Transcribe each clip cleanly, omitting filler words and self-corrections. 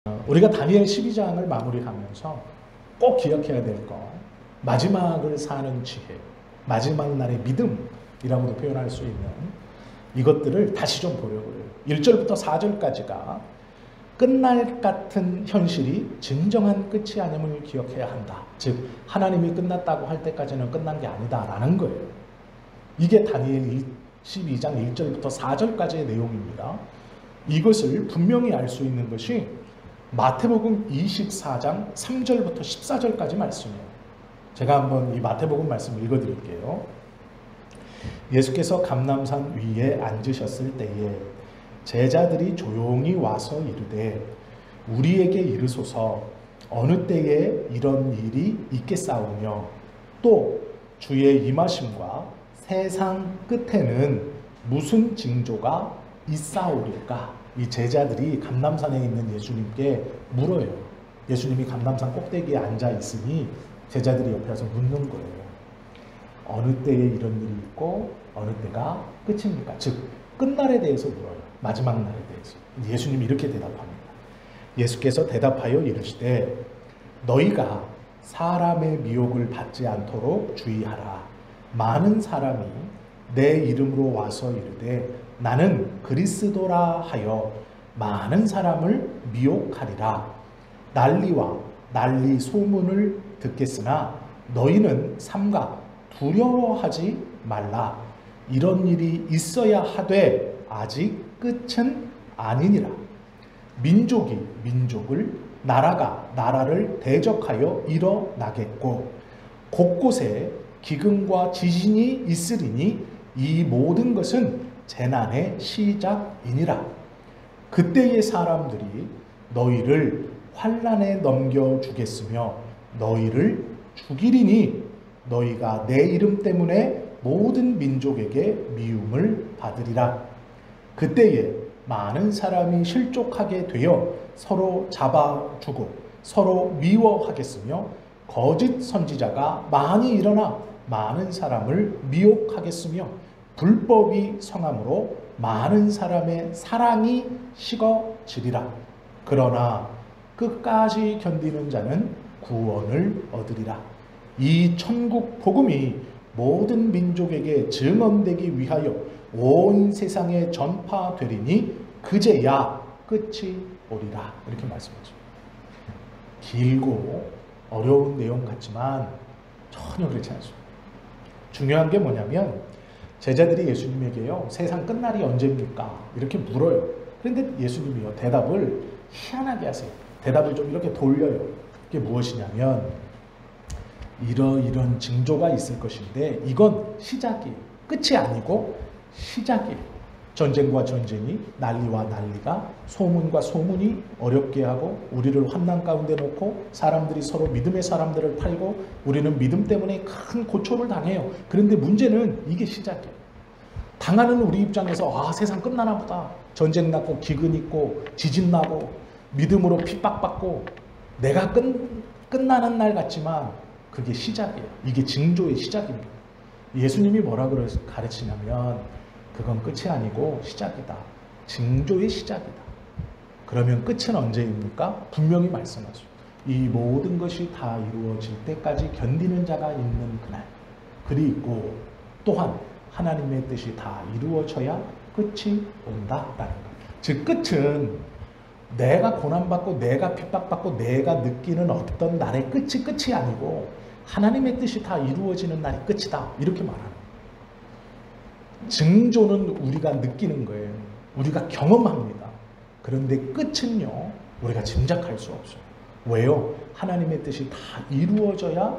우리가 다니엘 12장을 마무리하면서 꼭 기억해야 될 거, 마지막을 사는 지혜, 마지막 날의 믿음이라고도 표현할 수 있는 이것들을 다시 좀 보려고 해요. 1절부터 4절까지가 끝날 같은 현실이 진정한 끝이 아님을 기억해야 한다. 즉 하나님이 끝났다고 할 때까지는 끝난 게 아니다라는 거예요. 이게 다니엘 12장 1절부터 4절까지의 내용입니다. 이것을 분명히 알 수 있는 것이 마태복음 24장 3절부터 14절까지 말씀이에요. 제가 한번 이 마태복음 말씀 읽어드릴게요. 예수께서 감람산 위에 앉으셨을 때에 제자들이 조용히 와서 이르되 우리에게 이르소서 어느 때에 이런 일이 있겠사오며 또 주의 임하심과 세상 끝에는 무슨 징조가 있사오리까? 이 제자들이 감람산에 있는 예수님께 물어요. 예수님이 감람산 꼭대기에 앉아 있으니 제자들이 옆에 와서 묻는 거예요. 어느 때에 이런 일이 있고 어느 때가 끝입니까? 즉 끝날에 대해서 물어요. 마지막 날에 대해서. 예수님이 이렇게 대답합니다. 예수께서 대답하여 이르시되 너희가 사람의 미혹을 받지 않도록 주의하라. 많은 사람이 내 이름으로 와서 이르되 나는 그리스도라 하여 많은 사람을 미혹하리라. 난리와 난리 소문을 듣겠으나 너희는 삼가 두려워하지 말라. 이런 일이 있어야 하되 아직 끝은 아니니라. 민족이 민족을 나라가 나라를 대적하여 일어나겠고 곳곳에 기근과 지진이 있으리니 이 모든 것은 재난의 시작이니라. 그때의 사람들이 너희를 환난에 넘겨주겠으며 너희를 죽이리니 너희가 내 이름 때문에 모든 민족에게 미움을 받으리라. 그때에 많은 사람이 실족하게 되어 서로 잡아주고 서로 미워하겠으며 거짓 선지자가 많이 일어나 많은 사람을 미혹하겠으며 불법이 성함으로 많은 사람의 사랑이 식어지리라. 그러나 끝까지 견디는 자는 구원을 얻으리라. 이 천국 복음이 모든 민족에게 증언되기 위하여 온 세상에 전파되리니 그제야 끝이 오리라. 이렇게 말씀하죠. 길고 어려운 내용 같지만 전혀 그렇지 않습니다. 중요한 게 뭐냐면 제자들이 예수님에게요, 세상 끝날이 언제입니까? 이렇게 물어요. 그런데 예수님이요, 대답을 희한하게 하세요. 대답을 좀 이렇게 돌려요. 그게 무엇이냐면 이런 징조가 있을 것인데 이건 시작이에요. 끝이 아니고 시작이에요. 전쟁과 전쟁이, 난리와 난리가, 소문과 소문이 어렵게 하고 우리를 환난 가운데 놓고 사람들이 서로 믿음의 사람들을 팔고 우리는 믿음 때문에 큰 고초를 당해요. 그런데 문제는 이게 시작이에요. 당하는 우리 입장에서 세상 끝나나 보다. 전쟁 났고 기근 있고 지진 나고 믿음으로 핍박받고 내가 끝나는 날 같지만 그게 시작이에요. 이게 징조의 시작입니다. 예수님이 뭐라 가르치냐면 그건 끝이 아니고 시작이다. 징조의 시작이다. 그러면 끝은 언제입니까? 분명히 말씀하죠. 이 모든 것이 다 이루어질 때까지 견디는 자가 있는 그날. 그리고 또한 하나님의 뜻이 다 이루어져야 끝이 온다라는 것. 즉 끝은 내가 고난받고 내가 핍박받고 내가 느끼는 어떤 날의 끝이 아니고 하나님의 뜻이 다 이루어지는 날이 끝이다. 이렇게 말하는 거예요. 징조는 우리가 느끼는 거예요. 우리가 경험합니다. 그런데 끝은요, 우리가 짐작할 수 없어요. 왜요? 하나님의 뜻이 다 이루어져야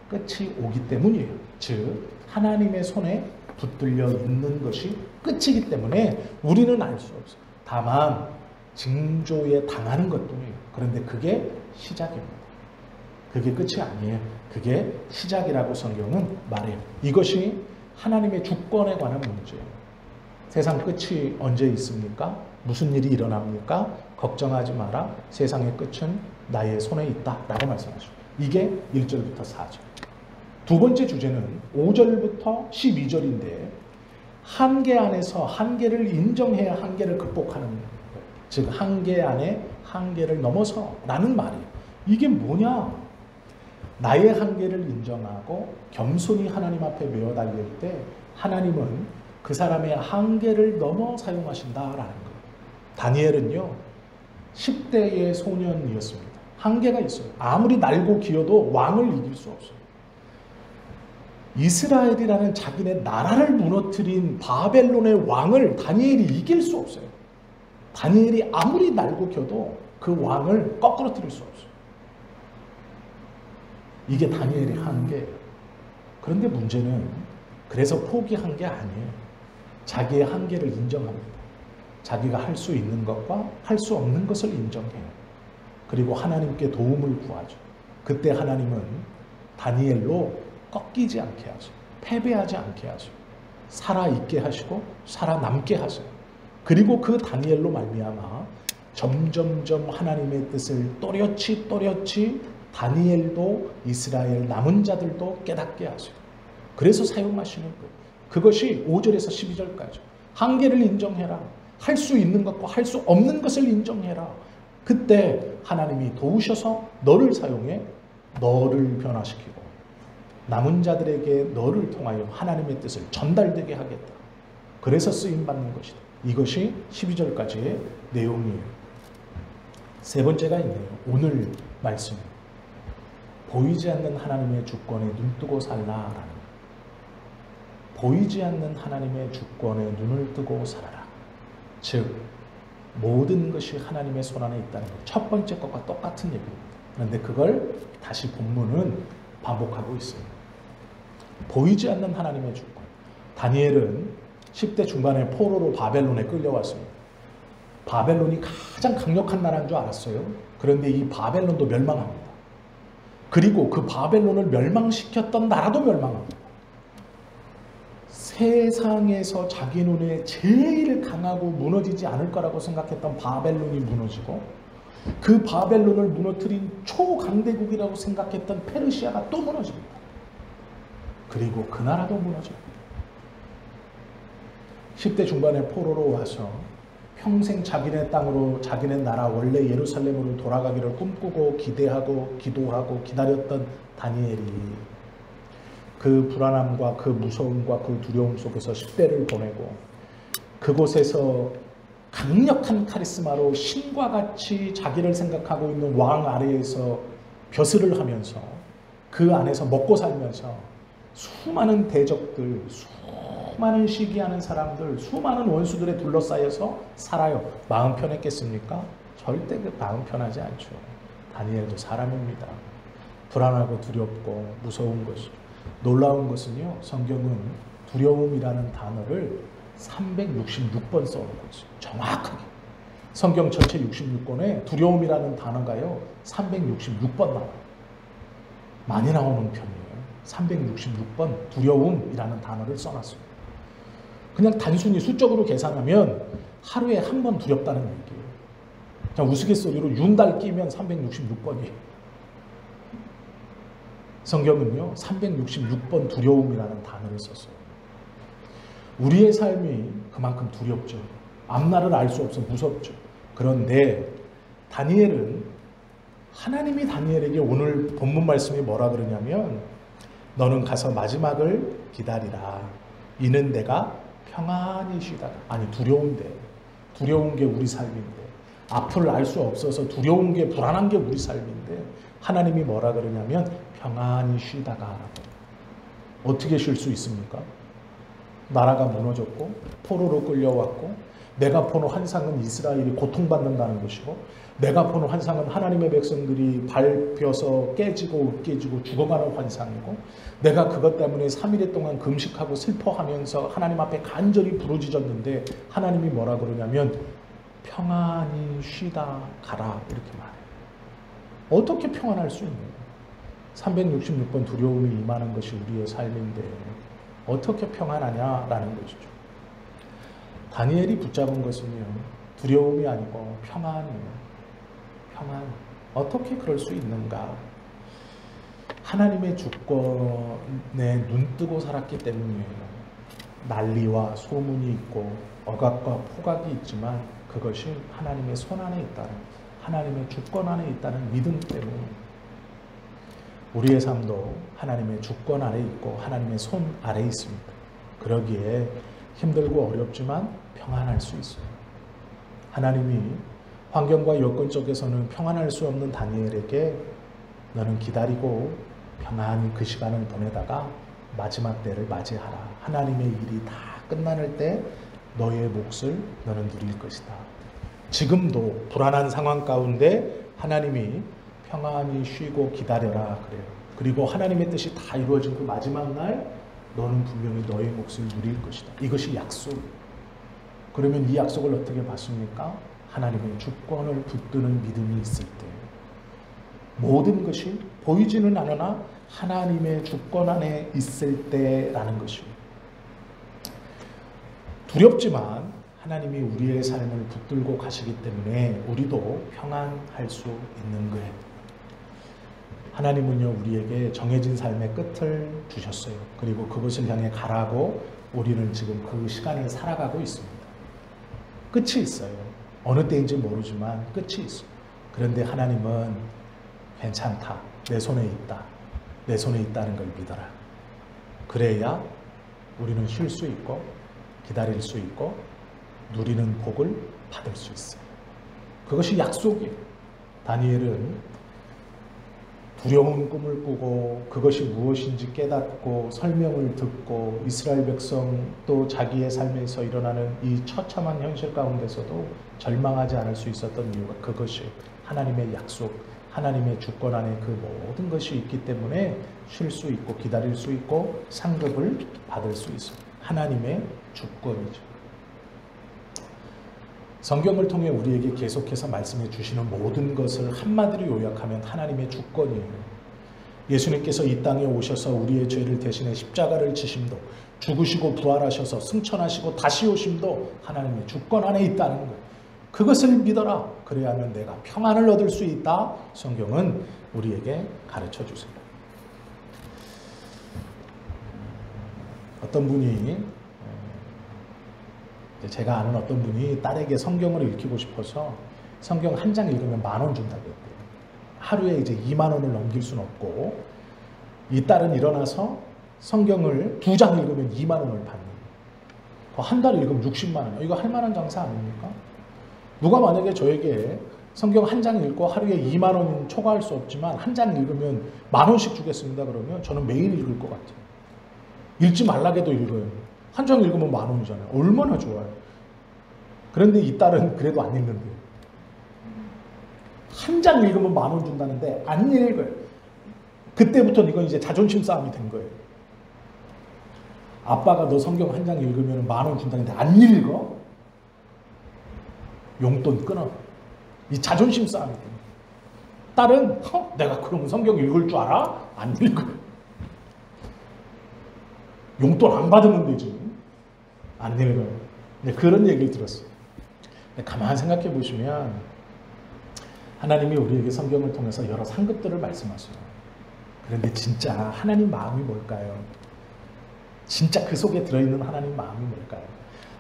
끝이 오기 때문이에요. 즉 하나님의 손에 붙들려 있는 것이 끝이기 때문에 우리는 알 수 없어요. 다만 징조에 당하는 것뿐이에요. 그런데 그게 시작입니다. 그게 끝이 아니에요. 그게 시작이라고 성경은 말해요. 이것이 하나님의 주권에 관한 문제예요. 세상 끝이 언제 있습니까? 무슨 일이 일어납니까? 걱정하지 마라. 세상의 끝은 나의 손에 있다. 라고 말씀하죠. 이게 1절부터 4절. 두 번째 주제는 5절부터 12절인데 한계 안에서 한계를 인정해야 한계를 극복하는 거예요. 즉 한계 안에 한계를 넘어서 라는 말이에요. 이게 뭐냐? 나의 한계를 인정하고 겸손히 하나님 앞에 메어 달릴 때 하나님은 그 사람의 한계를 넘어 사용하신다라는 거예요. 다니엘은요 10대의 소년이었습니다. 한계가 있어요. 아무리 날고 기어도 왕을 이길 수 없어요. 이스라엘이라는 자기네 나라를 무너뜨린 바벨론의 왕을 다니엘이 이길 수 없어요. 다니엘이 아무리 날고 겨도 그 왕을 거꾸로뜨릴 수 없어요. 이게 다니엘의 한계예요. 그런데 문제는 그래서 포기한 게 아니에요. 자기의 한계를 인정합니다. 자기가 할 수 있는 것과 할 수 없는 것을 인정해요. 그리고 하나님께 도움을 구하죠. 그때 하나님은 다니엘로 꺾이지 않게 하세요. 패배하지 않게 하세요. 살아있게 하시고 살아남게 하세요. 그리고 그 다니엘로 말미암아 점점점 하나님의 뜻을 또렷이 다니엘도 이스라엘 남은 자들도 깨닫게 하세요. 그래서 사용하시는 거예요. 그것이 5절에서 12절까지 한계를 인정해라. 할 수 있는 것과 할 수 없는 것을 인정해라. 그때 하나님이 도우셔서 너를 사용해 너를 변화시키고 남은 자들에게 너를 통하여 하나님의 뜻을 전달되게 하겠다. 그래서 쓰임받는 것이다. 이것이 12절까지의 내용이에요. 세 번째가 있네요. 오늘 말씀. 보이지 않는 하나님의 주권에 눈뜨고 살라라는 거예요. 보이지 않는 하나님의 주권에 눈을 뜨고 살아라. 즉 모든 것이 하나님의 손안에 있다는 것. 첫 번째 것과 똑같은 얘기입니다. 그런데 그걸 다시 본문은 반복하고 있어요. 보이지 않는 하나님의 주권. 다니엘은 10대 중반에 포로로 바벨론에 끌려왔습니다. 바벨론이 가장 강력한 나라인 줄 알았어요. 그런데 이 바벨론도 멸망합니다. 그리고 그 바벨론을 멸망시켰던 나라도 멸망합니다. 세상에서 자기 눈에 제일 강하고 무너지지 않을 거라고 생각했던 바벨론이 무너지고 그 바벨론을 무너뜨린 초강대국이라고 생각했던 페르시아가 또 무너집니다. 그리고 그 나라도 무너집니다. 10대 중반에 포로로 와서 평생 자기네 땅으로 자기네 나라 원래 예루살렘으로 돌아가기를 꿈꾸고 기대하고 기도하고 기다렸던 다니엘이 그 불안함과 그 무서움과 그 두려움 속에서 10대를 보내고 그곳에서 강력한 카리스마로 신과 같이 자기를 생각하고 있는 왕 아래에서 벼슬을 하면서 그 안에서 먹고 살면서 수많은 대적들, 수많은 시기하는 사람들, 수많은 원수들에 둘러싸여서 살아요. 마음 편했겠습니까? 절대 그 마음 편하지 않죠. 다니엘도 사람입니다. 불안하고 두렵고 무서운 것이죠. 놀라운 것은요, 성경은 두려움이라는 단어를 366번 써놓고 있어요. 정확하게. 성경 전체 66권에 두려움이라는 단어가요, 366번 나와요. 많이 나오는 편이에요. 366번 두려움이라는 단어를 써놨습니다. 그냥 단순히 수적으로 계산하면 하루에 한 번 두렵다는 얘기예요. 그냥 우스갯소리로 윤달 끼면 366번이에요. 성경은요 366번 두려움이라는 단어를 썼어요. 우리의 삶이 그만큼 두렵죠. 앞날을 알 수 없어 무섭죠. 그런데 다니엘은 하나님이 다니엘에게 오늘 본문 말씀이 뭐라 그러냐면 너는 가서 마지막을 기다리라. 이는 내가 평안히 쉬다가. 아니 두려운데 두려운 게 우리 삶인데 앞을 알 수 없어서 두려운 게 불안한 게 우리 삶인데 하나님이 뭐라 그러냐면 평안히 쉬다가 하라고. 어떻게 쉴 수 있습니까? 나라가 무너졌고 포로로 끌려왔고 내가 보는 환상은 이스라엘이 고통받는다는 것이고 내가 보는 환상은 하나님의 백성들이 밟혀서 깨지고 으깨지고 죽어가는 환상이고 내가 그것 때문에 3일 동안 금식하고 슬퍼하면서 하나님 앞에 간절히 부르짖었는데 하나님이 뭐라 그러냐면 평안히 쉬다 가라 이렇게 말해요. 어떻게 평안할 수 있는 거예요? 366번 두려움이 임하는 것이 우리의 삶인데 어떻게 평안하냐라는 것이죠. 다니엘이 붙잡은 것은요 두려움이 아니고 평안이에요. 평안. 어떻게 그럴 수 있는가? 하나님의 주권에 눈뜨고 살았기 때문이에요. 난리와 소문이 있고 억압과 포각이 있지만 그것이 하나님의 손안에 있다는 하나님의 주권 안에 있다는 믿음 때문에 우리의 삶도 하나님의 주권 아래 있고 하나님의 손 아래 있습니다. 그러기에 힘들고 어렵지만 평안할 수 있어요. 하나님이 환경과 여건 속에서는 평안할 수 없는 다니엘에게 너는 기다리고 평안히 그 시간을 보내다가 마지막 때를 맞이하라. 하나님의 일이 다 끝나는 때 너의 몫을 너는 누릴 것이다. 지금도 불안한 상황 가운데 하나님이 평안히 쉬고 기다려라 그래요. 그리고 하나님의 뜻이 다 이루어진 그 마지막 날 너는 분명히 너의 몫을 누릴 것이다. 이것이 약속. 그러면 이 약속을 어떻게 받습니까? 하나님의 주권을 붙드는 믿음이 있을 때 모든 것이 보이지는 않으나 하나님의 주권 안에 있을 때라는 것입니다. 두렵지만 하나님이 우리의 삶을 붙들고 가시기 때문에 우리도 평안할 수 있는 거예요. 하나님은요 우리에게 정해진 삶의 끝을 주셨어요. 그리고 그것을 향해 가라고 우리는 지금 그 시간을 살아가고 있습니다. 끝이 있어요. 어느 때인지 모르지만 끝이 있어요. 그런데 하나님은 괜찮다. 내 손에 있다. 내 손에 있다는 걸 믿어라. 그래야 우리는 쉴 수 있고 기다릴 수 있고 누리는 복을 받을 수 있어요. 그것이 약속이에요. 다니엘은 두려운 꿈을 꾸고 그것이 무엇인지 깨닫고 설명을 듣고 이스라엘 백성 또 자기의 삶에서 일어나는 이 처참한 현실 가운데서도 절망하지 않을 수 있었던 이유가 그것이 하나님의 약속, 하나님의 주권 안에 그 모든 것이 있기 때문에 쉴 수 있고 기다릴 수 있고 상급을 받을 수 있어요. 하나님의 주권이죠. 성경을 통해 우리에게 계속해서 말씀해 주시는 모든 것을 한마디로 요약하면 하나님의 주권이에요. 예수님께서 이 땅에 오셔서 우리의 죄를 대신해 십자가를 지심도 죽으시고 부활하셔서 승천하시고 다시 오심도 하나님의 주권 안에 있다는 거예요. 그것을 믿어라. 그래야만 내가 평안을 얻을 수 있다. 성경은 우리에게 가르쳐 주세요. 어떤 분이 제가 아는 어떤 분이 딸에게 성경을 읽히고 싶어서 성경 한 장 읽으면 10,000원 준다고 했대요. 하루에 이제 20,000원을 넘길 수는 없고 이 딸은 일어나서 성경을 2장 읽으면 20,000원을 받는 거예요. 한 달 읽으면 60만 원. 이거 할 만한 장사 아닙니까? 누가 만약에 저에게 성경 한 장 읽고 하루에 20,000원 초과할 수 없지만 한 장 읽으면 10,000원씩 주겠습니다. 그러면 저는 매일 읽을 것 같아요. 읽지 말라게도 읽어요. 한 장 읽으면 10,000원이잖아요. 얼마나 좋아요. 그런데 이 딸은 그래도 안 읽는데요. 한 장 읽으면 10,000원 준다는데 안 읽어요. 그때부터 이건 이제 자존심 싸움이 된 거예요. 아빠가 너 성경 한 장 읽으면 10,000원 준다는데 안 읽어? 용돈 끊어. 이 자존심 싸움이 돼요. 딸은 내가 그러면 성경 읽을 줄 알아? 안 읽어요. 용돈 안 받으면 되지. 안 읽어요. 네, 그런 얘기를 들었어요. 가만히 생각해 보시면 하나님이 우리에게 성경을 통해서 여러 상급들을 말씀하세요. 그런데 진짜 하나님 마음이 뭘까요? 진짜 그 속에 들어있는 하나님 마음이 뭘까요?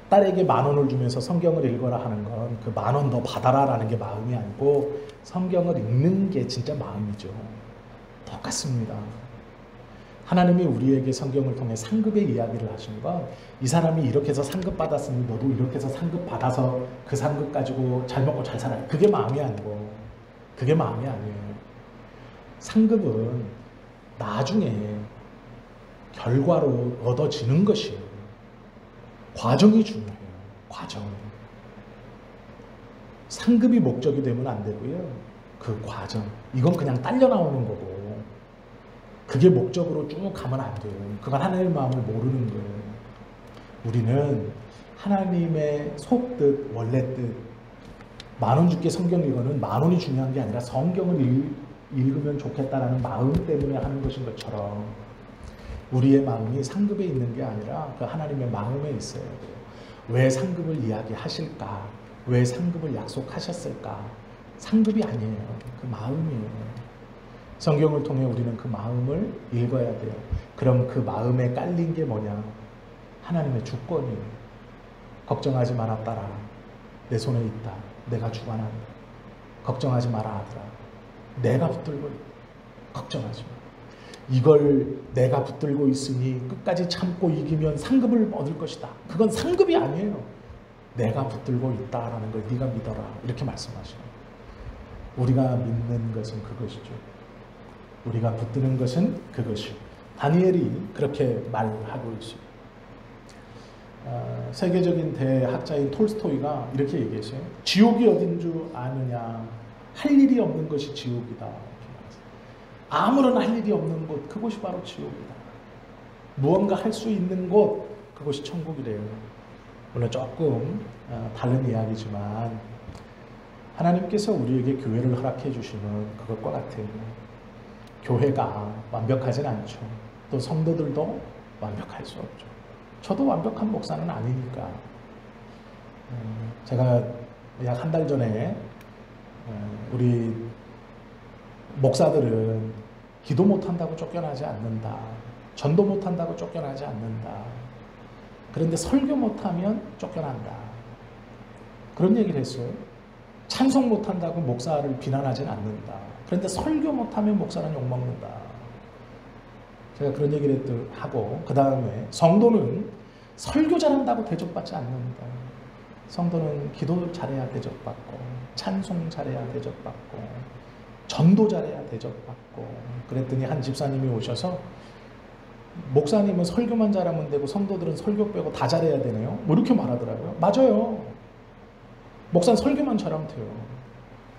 딸에게 10,000원을 주면서 성경을 읽어라 하는 건 그 10,000원 더 받아라 라는 게 마음이 아니고 성경을 읽는 게 진짜 마음이죠. 똑같습니다. 하나님이 우리에게 성경을 통해 상급의 이야기를 하신 건 이 사람이 이렇게 해서 상급 받았으니 너도 이렇게 해서 상급 받아서 그 상급 가지고 잘 먹고 잘 살아요. 그게 마음이 아니고 그게 마음이 아니에요. 상급은 나중에 결과로 얻어지는 것이에요. 과정이 중요해요. 과정. 상급이 목적이 되면 안 되고요. 그 과정. 이건 그냥 딸려 나오는 거고 그게 목적으로 쭉 가면 안 돼요. 그건 하나님의 마음을 모르는 거예요. 우리는 하나님의 속뜻, 원래 뜻 10,000원 줄게 성경 읽어는 10,000원이 중요한 게 아니라 성경을 읽으면 좋겠다라는 마음 때문에 하는 것인 것처럼 우리의 마음이 상급에 있는 게 아니라 그 하나님의 마음에 있어야 돼요. 왜 상급을 이야기하실까? 왜 상급을 약속하셨을까? 상급이 아니에요. 그 마음이에요. 성경을 통해 우리는 그 마음을 읽어야 돼요. 그럼 그 마음에 깔린 게 뭐냐? 하나님의 주권이에요. 걱정하지 마라 딸아. 내 손에 있다. 내가 주관한다. 걱정하지 마라 하더라. 내가 붙들고 있다. 걱정하지 마. 이걸 내가 붙들고 있으니 끝까지 참고 이기면 상급을 얻을 것이다. 그건 상급이 아니에요. 내가 붙들고 있다라는 걸 네가 믿어라. 이렇게 말씀하시는. 우리가 믿는 것은 그것이죠. 우리가 붙드는 것은 그것이. 다니엘이 그렇게 말하고 있습니다. 세계적인 대학자인 톨스토이가 이렇게 얘기했어요. 지옥이 어딘 줄 아느냐. 할 일이 없는 것이 지옥이다. 아무런 할 일이 없는 곳, 그곳이 바로 지옥이다. 무언가 할 수 있는 곳, 그곳이 천국이래요. 물론 조금 다른 이야기지만 하나님께서 우리에게 교회를 허락해 주시는 그것과 같아요. 교회가 완벽하진 않죠. 또 성도들도 완벽할 수 없죠. 저도 완벽한 목사는 아니니까. 제가 약 한 달 전에 우리 목사들은 기도 못한다고 쫓겨나지 않는다. 전도 못한다고 쫓겨나지 않는다. 그런데 설교 못하면 쫓겨난다. 그런 얘기를 했어요. 찬송 못한다고 목사를 비난하진 않는다. 그런데 설교 못하면 목사는 욕먹는다. 제가 그런 얘기를 하고 그 다음에 성도는 설교 잘한다고 대접받지 않는다. 성도는 기도 잘해야 대접받고 찬송 잘해야 대접받고 전도 잘해야 대접받고. 그랬더니 한 집사님이 오셔서 목사님은 설교만 잘하면 되고 성도들은 설교 빼고 다 잘해야 되네요. 뭐 이렇게 말하더라고요. 맞아요. 목사는 설교만 잘하면 돼요.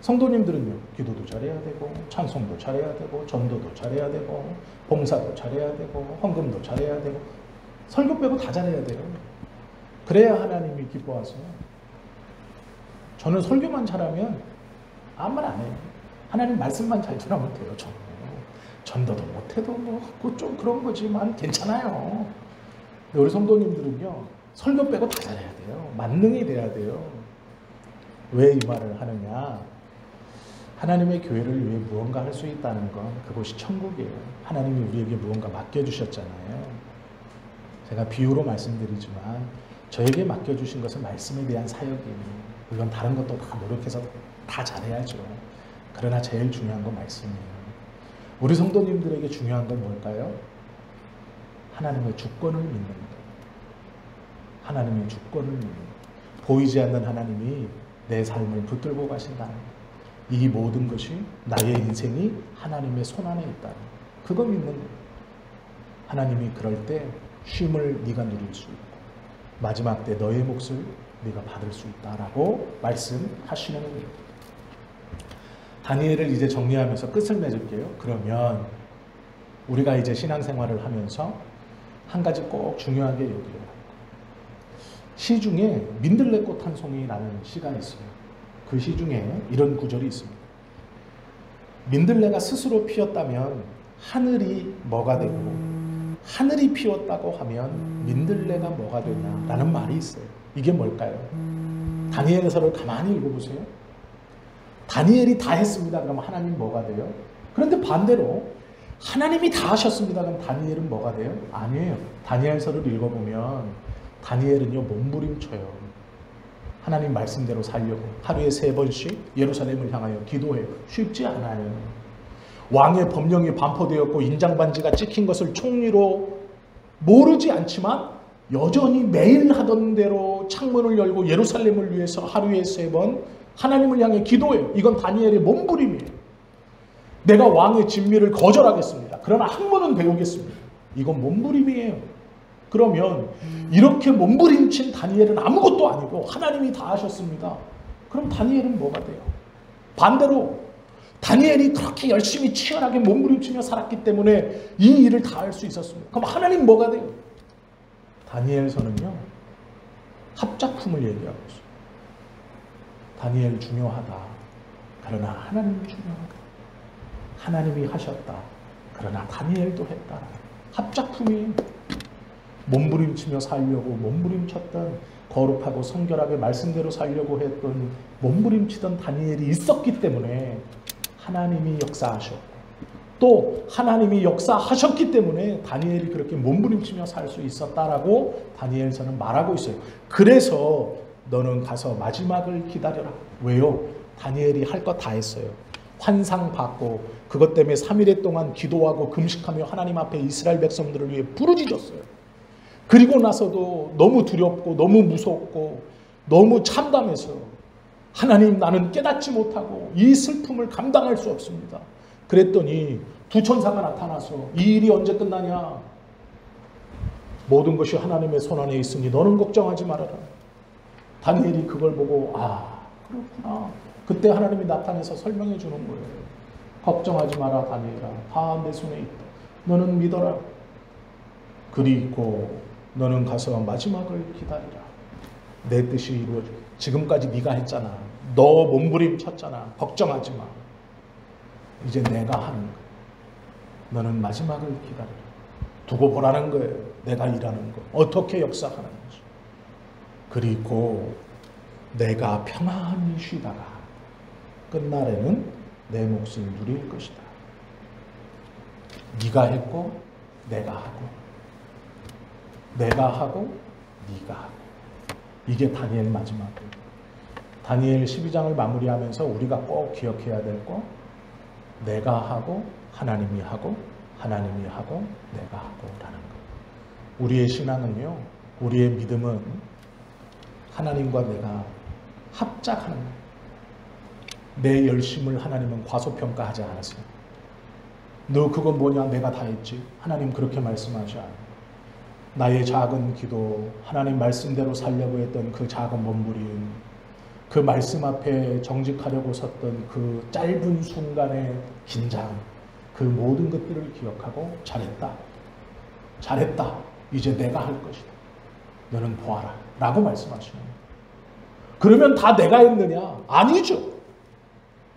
성도님들은요. 기도도 잘해야 되고 찬송도 잘해야 되고 전도도 잘해야 되고 봉사도 잘해야 되고 헌금도 잘해야 되고 설교 빼고 다 잘해야 돼요. 그래야 하나님이 기뻐하세요. 저는 설교만 잘하면 아무 말 안 해요. 하나님 말씀만 잘 전하면 돼요. 전도도 못해도 뭐 좀 그런 거지만 괜찮아요. 우리 성도님들은요. 설교 빼고 다 잘해야 돼요. 만능이 돼야 돼요. 왜 이 말을 하느냐. 하나님의 교회를 위해 무언가 할 수 있다는 건 그곳이 천국이에요. 하나님이 우리에게 무언가 맡겨주셨잖아요. 제가 비유로 말씀드리지만 저에게 맡겨주신 것은 말씀에 대한 사역이에요. 물론 다른 것도 다 노력해서 다 잘해야죠. 그러나 제일 중요한 건 말씀이에요. 우리 성도님들에게 중요한 건 뭘까요? 하나님의 주권을 믿는 것. 하나님의 주권을 믿는 것. 보이지 않는 하나님이 내 삶을 붙들고 가신다는 것. 이 모든 것이 나의 인생이 하나님의 손안에 있다는 것. 그거 믿는 것. 하나님이 그럴 때 쉼을 네가 누릴 수 있고 마지막 때 너의 몫을 네가 받을 수 있다라고 말씀하시는 겁니다. 다니엘을 이제 정리하면서 끝을 맺을게요. 그러면 우리가 이제 신앙생활을 하면서 한 가지 꼭 중요하게 여기려고 합니다. 시 중에 민들레꽃 한 송이라는 시가 있어요. 그 시 중에 이런 구절이 있습니다. 민들레가 스스로 피었다면 하늘이 뭐가 되고 하늘이 피었다고 하면 민들레가 뭐가 되냐라는 말이 있어요. 이게 뭘까요? 다니엘서를 가만히 읽어보세요. 다니엘이 다 했습니다. 그러면 하나님 뭐가 돼요? 그런데 반대로 하나님이 다 하셨습니다. 그럼 다니엘은 뭐가 돼요? 아니에요. 다니엘서를 읽어보면 다니엘은요 몸부림쳐요. 하나님 말씀대로 살려고 하루에 3번씩 예루살렘을 향하여 기도해요. 쉽지 않아요. 왕의 법령이 반포되었고 인장반지가 찍힌 것을 총리로 모르지 않지만 여전히 매일 하던 대로 창문을 열고 예루살렘을 위해서 하루에 3번 하나님을 향해 기도해요. 이건 다니엘의 몸부림이에요. 내가 왕의 진미를 거절하겠습니다. 그러나 학문은 배우겠습니다. 이건 몸부림이에요. 그러면 이렇게 몸부림친 다니엘은 아무것도 아니고 하나님이 다 하셨습니다. 그럼 다니엘은 뭐가 돼요? 반대로 다니엘이 그렇게 열심히 치열하게 몸부림치며 살았기 때문에 이 일을 다 할 수 있었습니다. 그럼 하나님 뭐가 돼요? 다니엘서는요 합작품을 얘기하고 있어요. 다니엘 중요하다. 그러나 하나님이 중요하다. 하나님이 하셨다. 그러나 다니엘도 했다. 합작품이 몸부림치며 살려고 몸부림쳤던 거룩하고 성결하게 말씀대로 살려고 했던 몸부림치던 다니엘이 있었기 때문에 하나님이 역사하셨고 또 하나님이 역사하셨기 때문에 다니엘이 그렇게 몸부림치며 살 수 있었다라고 다니엘서는 말하고 있어요. 그래서 너는 가서 마지막을 기다려라. 왜요? 다니엘이 할 것 다 했어요. 환상 받고 그것 때문에 3일 동안 기도하고 금식하며 하나님 앞에 이스라엘 백성들을 위해 부르짖었어요. 그리고 나서도 너무 두렵고 너무 무섭고 너무 참담해서 하나님, 나는 깨닫지 못하고 이 슬픔을 감당할 수 없습니다. 그랬더니 두 천사가 나타나서 이 일이 언제 끝나냐? 모든 것이 하나님의 손안에 있으니 너는 걱정하지 말아라. 다니엘이 그걸 보고 그렇구나. 그때 하나님이 나타나서 설명해 주는 거예요. 걱정하지 마라 다니엘아. 다 내 손에 있다. 너는 믿어라. 그리고 너는 가서 마지막을 기다리라. 내 뜻이 이루어져. 지금까지 네가 했잖아. 너 몸부림쳤잖아. 걱정하지 마. 이제 내가 하는 거야. 너는 마지막을 기다리라. 두고 보라는 거예요. 내가 일하는 거. 어떻게 역사하는지. 그리고 내가 평안히 쉬다가 끝날에는 내 몫을 누릴 것이다. 네가 했고 내가 하고 네가 하고 네가 하고. 이게 다니엘 마지막이에요. 다니엘 12장을 마무리하면서 우리가 꼭 기억해야 될 거, 내가 하고 하나님이 하고 하나님이 하고 내가 하고 라는 거. 우리의 신앙은요, 우리의 믿음은 하나님과 내가 합작하는 거예요. 내 열심을 하나님은 과소평가하지 않았어요. 너 그건 뭐냐? 내가 다 했지. 하나님 그렇게 말씀하지 않아요. 나의 작은 기도, 하나님 말씀대로 살려고 했던 그 작은 몸부림, 그 말씀 앞에 정직하려고 섰던 그 짧은 순간의 긴장, 그 모든 것들을 기억하고 잘했다. 잘했다. 이제 내가 할 것이다. 너는 보아라. 라고 말씀하시는 거예요. 그러면 다 내가 했느냐? 아니죠.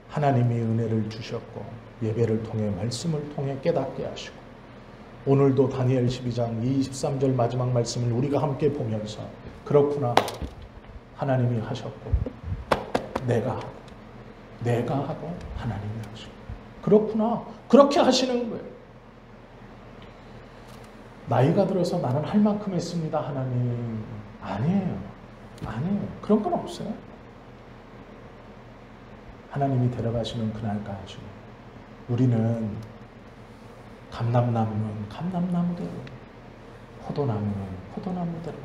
하나님이 은혜를 주셨고 예배를 통해 말씀을 통해 깨닫게 하시고 오늘도 다니엘 12장 23절 마지막 말씀을 우리가 함께 보면서 그렇구나. 하나님이 하셨고 내가 하고 하나님이 하시고 그렇구나. 그렇게 하시는 거예요. 나이가 들어서 나는 할 만큼 했습니다. 하나님. 아니에요. 그런 건 없어요. 하나님이 데려가시는 그날까지 우리는 감람나무는 감람나무대로, 포도나무는 포도나무대로,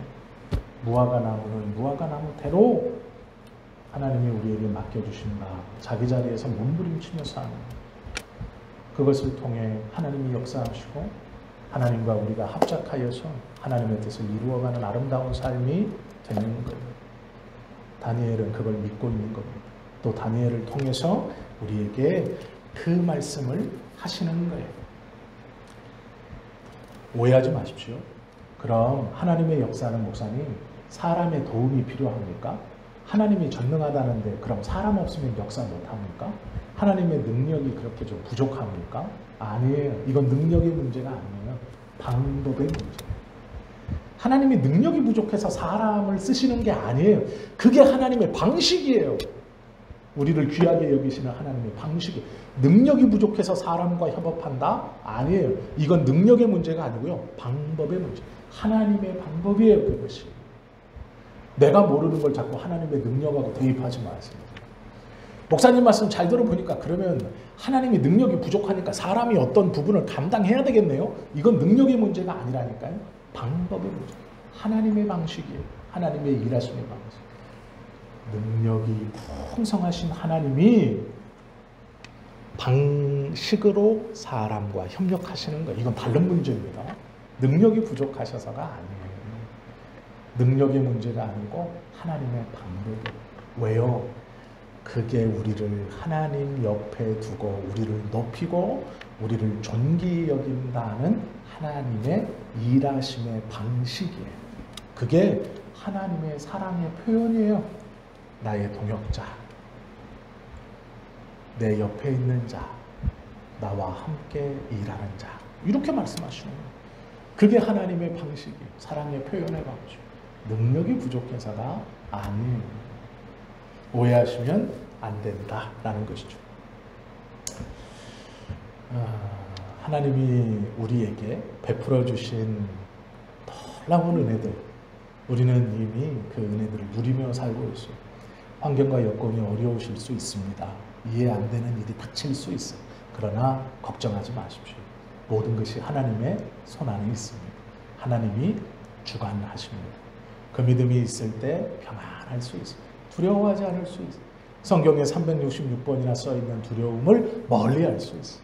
무화과나무는 무화과나무대로 하나님이 우리에게 맡겨주신다. 자기 자리에서 몸부림치며 사는 그것을 통해 하나님이 역사하시고 하나님과 우리가 합작하여서 하나님의 뜻을 이루어가는 아름다운 삶이 되는 거예요. 다니엘은 그걸 믿고 있는 겁니다. 또 다니엘을 통해서 우리에게 그 말씀을 하시는 거예요. 오해하지 마십시오. 그럼 하나님의 역사는 목사님, 사람의 도움이 필요합니까? 하나님이 전능하다는데 그럼 사람 없으면 역사 못합니까? 하나님의 능력이 그렇게 좀 부족합니까? 아니에요. 이건 능력의 문제가 아니에요. 방법의 문제예요. 하나님이 능력이 부족해서 사람을 쓰시는 게 아니에요. 그게 하나님의 방식이에요. 우리를 귀하게 여기시는 하나님의 방식이. 능력이 부족해서 사람과 협업한다? 아니에요. 이건 능력의 문제가 아니고요. 방법의 문제. 하나님의 방법이에요. 그것이. 내가 모르는 걸 자꾸 하나님의 능력하고 대입하지 마세요. 목사님 말씀 잘 들어보니까 그러면 하나님이 능력이 부족하니까 사람이 어떤 부분을 감당해야 되겠네요. 이건 능력의 문제가 아니라니까요. 방법의 문제. 하나님의 방식이에요. 하나님의 일하시는 방식. 능력이 풍성하신 하나님이 방식으로 사람과 협력하시는 거. 이건 다른 문제입니다. 능력이 부족하셔서가 아니에요. 능력의 문제가 아니고 하나님의 방법이에요. 왜요? 그게 우리를 하나님 옆에 두고 우리를 높이고 우리를 존귀 여긴다는 하나님의 일하심의 방식이에요. 그게 하나님의 사랑의 표현이에요. 나의 동역자, 내 옆에 있는 자, 나와 함께 일하는 자, 이렇게 말씀하시는 거예요. 그게 하나님의 방식이에요. 사랑의 표현의 방식. 능력이 부족해서가 아니에요. 오해하시면 안 된다라는 것이죠. 하나님이 우리에게 베풀어 주신 놀라운 은혜들, 우리는 이미 그 은혜들을 누리며 살고 있어요. 환경과 여건이 어려우실 수 있습니다. 이해 안 되는 일이 닥칠 수 있어요. 그러나 걱정하지 마십시오. 모든 것이 하나님의 손 안에 있습니다. 하나님이 주관하십니다. 그 믿음이 있을 때 평안할 수 있어요. 두려워하지 않을 수 있어요. 성경에 366번이나 써있는 두려움을 멀리할 수 있어요.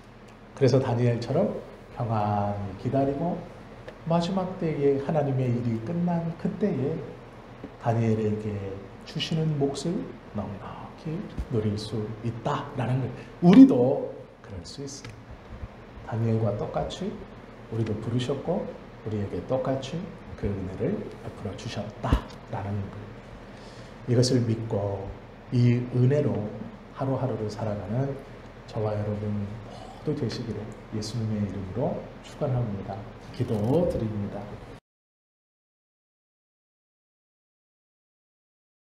그래서 다니엘처럼 평안히 기다리고 마지막 때에 하나님의 일이 끝난 그때에 다니엘에게 주시는 몫을 넉넉히 누릴 수 있다라는 것. 우리도 그럴 수 있어요. 다니엘과 똑같이 우리도 부르셨고 우리에게 똑같이 그 은혜를 베풀어 주셨다라는 것. 이것을 믿고 이 은혜로 하루하루를 살아가는 저와 여러분 모두 되시기를 예수님의 이름으로 축원합니다. 기도드립니다.